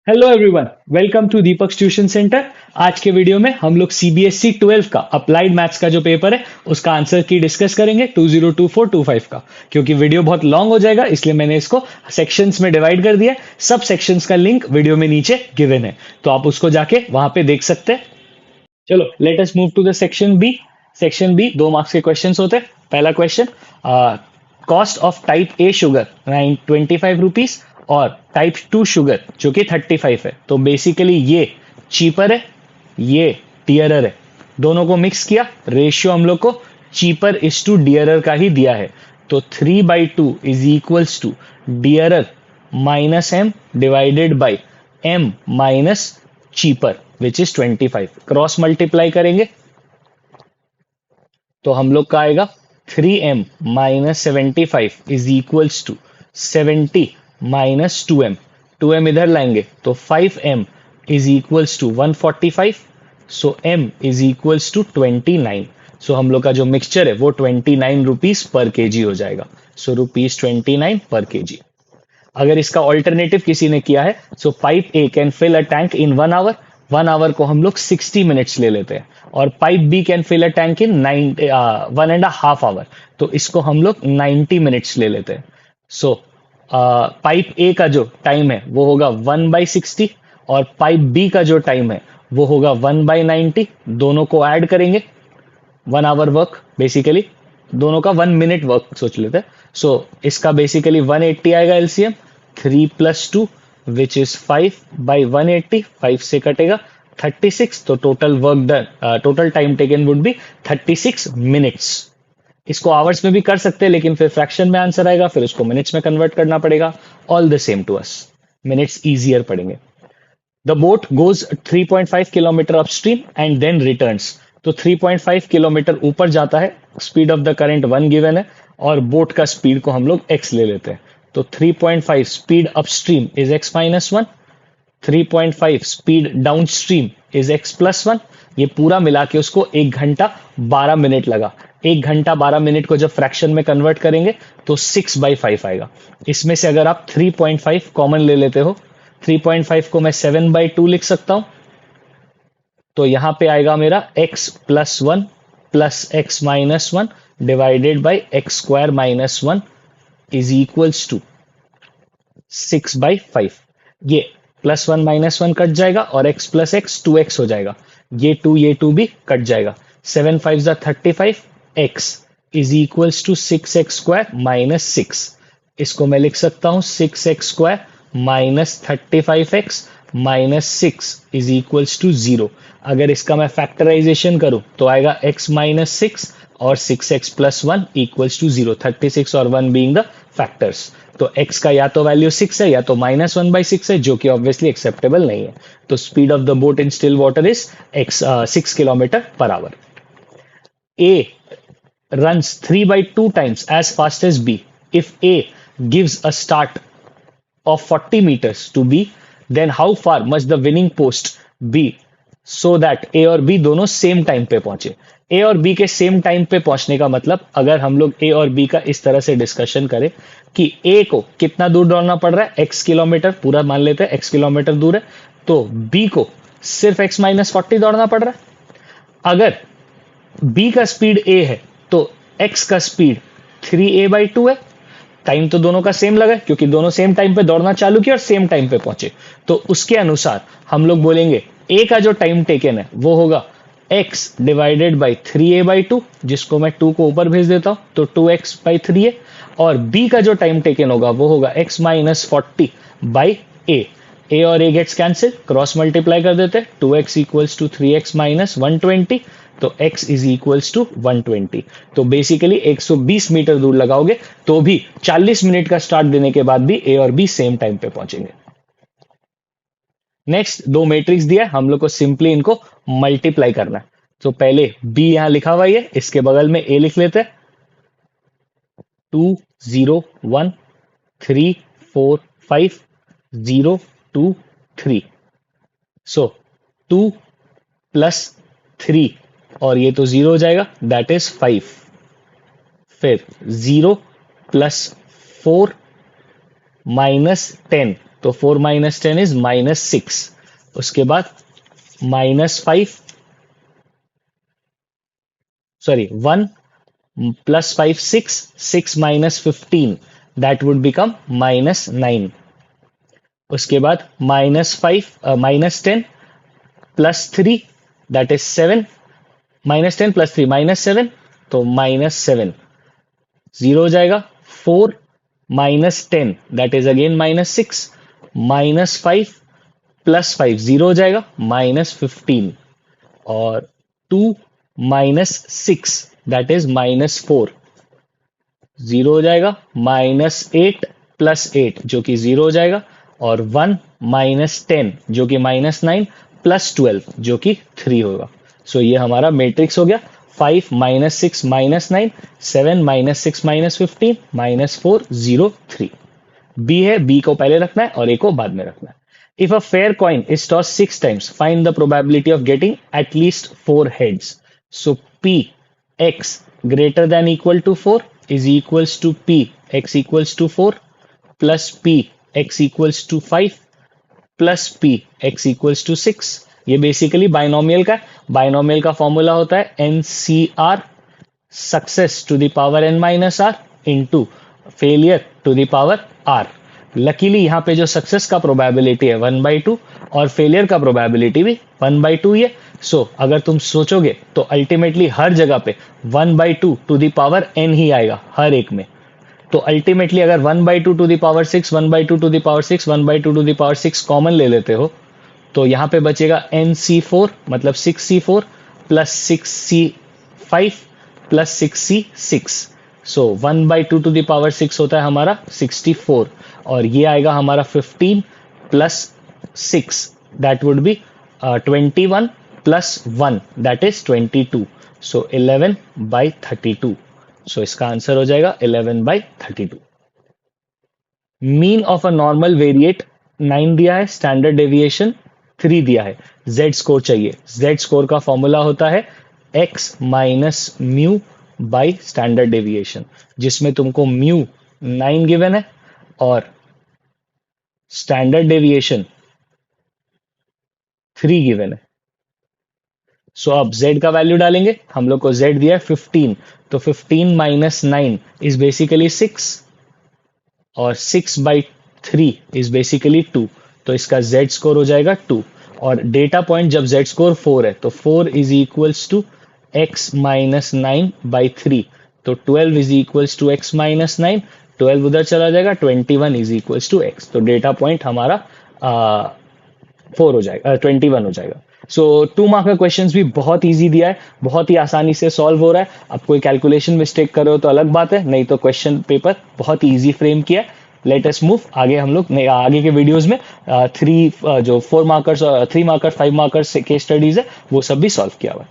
Hello everyone, welcome to Deepak tuition centre. आज के video में हम लोग सीबीएसई 12 का अप्लाइड मैथ्स का जो पेपर है उसका आंसर की डिस्कस करेंगे 2024-25 का। क्योंकि वीडियो बहुत लॉन्ग हो जाएगा इसलिए मैंने इसको सेक्शंस में डिवाइड कर दिया है। सब सेक्शंस का लिंक वीडियो में नीचे गिवन है, तो आप उसको जाके वहां पे देख सकते हैं। चलो let us move to the section B. Section B 2 marks के क्वेश्चंस होते हैं। पहला question, cost of type A sugar 25 rupees और टाइप 2 शुगर जो कि 35 है। तो बेसिकली ये चीपर है, ये डियरर है। दोनों को मिक्स किया, रेशियो हम लोग को चीपर इज टू डियरर का ही दिया है। तो 3/2 is equals to dearer minus M divided by M minus cheaper which is 25। Cross multiply करेंगे तो हम लोग का आएगा 3m minus 75 is equals to 70 minus 2m। 2m इधर लाएंगे तो 5m is equals to 145। So m is equals to 29। So हम लोग का जो मिक्सचर है वो 29 रुपीज पर केजी हो जाएगा। सो ₹29 पर केजी। अगर इसका ऑल्टरनेटिव किसी ने किया है, so pipe A can fill a tank in 1 hour. 1 hour को हम लोग 60 मिनट्स ले लेते हैं। और pipe B can fill a tank in 1.5 hour. तो इसको हम लोग 90 मिनट्स ले लेते हैं। सो पाइप ए का जो टाइम है वो होगा 1/60 और पाइप बी का जो टाइम है वो होगा 1/90। दोनों को ऐड करेंगे, 1 आवर वर्क बेसिकली, दोनों का 1 मिनट वर्क सोच लेते हैं। सो इसका बेसिकली 180 आएगा एलसीएम। 3 + 2 which is 5/180। 5 से कटेगा 36। तो total work done, total time taken would be 36 minutes. इसको आवर्स में भी कर सकते हैं लेकिन फिर फ्रैक्शन में आंसर आएगा, फिर उसको मिनट्स में कन्वर्ट करना पड़ेगा। All the same to us, minutes easier पड़ेंगे। The boat goes 3.5 kilometre upstream and then returns. तो 3.5 किलोमीटर ऊपर जाता है, speed of the current 1 given है और बोट का स्पीड को हम लोग x ले लेते हैं। तो 3.5 speed upstream is x-1। 3.5 speed downstream is x+1। ये पूरा मिला के उसको 1 घंटा 12 मिनट लगा। 1 घंटा 12 मिनट को जब फ्रैक्शन में कन्वर्ट करेंगे तो 6/5 आएगा। इसमें से अगर आप 3.5 कॉमन ले लेते हो, 3.5 को मैं 7/2 लिख सकता हूं। तो यहां पे आएगा मेरा x+1 plus x-1 divided by x² - 1 is equals to 6/5। ये +1 - 1 कट जाएगा और x प्लस x 2x हो जाएगा। ये 2 भी कट जाएगा। 7×5 = 35। x is equals to 6x² - 6। इसको मैं लिख सकता हूं 6x² - 35x - 6 is equals to 0। अगर इसका मैं फैक्टराइजेशन करूं तो आएगा x - 6 और 6x + 1 इक्वल्स टू 0। 36 और 1 बीइंग द फैक्टर्स। तो x का या तो वैल्यू 6 है या तो -1/6 है, जो कि ऑब्वियसली एक्सेप्टेबल नहीं है। तो speed of the boat in still water is 6 kilometre per hour. A runs 3/2 times as fast as B. If A gives a start of 40 meters to B, then how far must the winning post be so that A और B दोनों same time पे पहुंचे। A और B के same time पे पहुंचने का मतलब, अगर हम लोग A और B का इस तरह से डिस्कशन करें कि A को कितना दूर दौड़ना पड़ रहा है, x किलोमीटर, पूरा मान लेते हैं x किलोमीटर दूर है, तो B को सिर्फ x-40 दौड़ना पड़ रहा है। अगर B का स्पीड A है तो x का स्पीड 3a/2 है। टाइम तो दोनों का सेम लगा क्योंकि दोनों सेम टाइम पे दौड़ना चालू किया और सेम टाइम पे पहुंचे। तो उसके अनुसार हम लोग बोलेंगे A का जो टाइम टेकन है वो होगा x डिवाइडेड बाई 3a/2, जिसको मैं 2 को ऊपर भेज देता हूं तो 2x/3 है। और B का जो टाइम टेकन होगा वो होगा x - 40 बाई A और A gets cancel, cross multiply कर देते हैं। 2x equals to 3x - 120। तो x इज इक्वल्स टू 120। तो बेसिकली 120 मीटर दूर लगाओगे तो भी 40 मिनट का स्टार्ट देने के बाद भी A और B सेम टाइम पे पहुंचेंगे। नेक्स्ट 2 मैट्रिक्स दिया है, हम लोग को सिंपली इनको मल्टीप्लाई करना है। तो पहले B यहां लिखा हुआ है, इसके बगल में A लिख लेते हैं। 2 0 1 3 4 5 0 2 3। सो 2 + 3 और ये तो 0 हो जाएगा, दैट इज 5। फिर 0 + 4 - 10 तो 4 माइनस 10 इज -6। उसके बाद -5, sorry 1 plus 5 6, 6 minus 15 that would become -9। उसके बाद -10 plus 3 that is 7, -10 plus 3 -7, तो -7 0 हो जाएगा। 4 minus 10 that is again -6, -5 plus 5 0 हो जाएगा, -15, और 2 minus 6 that is -4 0 हो जाएगा, -8 plus 8 जो कि 0 हो जाएगा, और 1 minus 10 जो कि -9 plus 12 जो कि 3 होगा। सो ये हमारा मैट्रिक्स हो गया। 5 -6 -9, 7 -6 -15, -4 0 3। बी है, बी को पहले रखना है और ए को बाद में रखना है। If a fair coin is toss 6 times, find the probability of getting at least 4 heads. So P x greater than equal to 4 is equals to p x equals to 4 plus p x equals to 5 plus p x equals to 6। ये basically binomial का है। Binomial का formula होता है NCR, success to the power n minus R into failure to the power r। Luckily यहाँ पे जो success का प्रोबेबिलिटी है 1/2 और फेलियर का प्रोबेबिलिटी भी 1/2 ही है। सो अगर तुम सोचोगे तो अल्टीमेटली हर जगह पे 1/2 टू द पावर n ही आएगा हर एक में। तो अल्टीमेटली अगर 1/2 to the power 6, 1/2 to the power 6, 1/2 to the power 6 common ले लेते हो तो यहाँ पे बचेगा NC4 मतलब 6C4 plus 6C5 plus 6C6। So 1/2 to the power 6 होता है हमारा 64, और ये आएगा हमारा 15 plus 6 that would be 21 plus 1 that is 22। सो 11/32। सो इसका आंसर हो जाएगा 11/32। Mean of a normal variate 9 दिया है, स्टैंडर्ड डेविएशन 3 दिया है, जेड स्कोर चाहिए। जेड स्कोर का फॉर्मूला होता है x minus mu by standard deviation, जिसमें तुमको म्यू 9 गिवन है और स्टैंडर्ड डेविएशन 3 गिवन है। सो अब z का वैल्यू डालेंगे। हम लोग को z दिया है 15, तो 15 माइनस 9 इज बेसिकली 6 और 6/3 इज बेसिकली 2, तो इसका z स्कोर हो जाएगा 2। और डेटा पॉइंट जब z स्कोर 4 है तो 4 is equals to x minus 9/3, तो 12 is equals to x minus 9, 12 उधर चला जाएगा, 21 इज इक्वल्स टू x। तो डेटा पॉइंट हमारा 4 हो जाएगा, 21 हो जाएगा। सो 2 मार्क का क्वेश्चन भी बहुत इजी दिया है, बहुत ही आसानी से सॉल्व हो रहा है। अब कोई कैलकुलेशन मिस्टेक कर रहे हो तो अलग बात है, नहीं तो क्वेश्चन पेपर बहुत ही इजी फ्रेम किया है। लेट अस मूव आगे। हम लोग आगे के वीडियोस में 3 जो 4 markers, 3 markers, 5 markers case studies है वो सब भी सॉल्व किया हुआ है।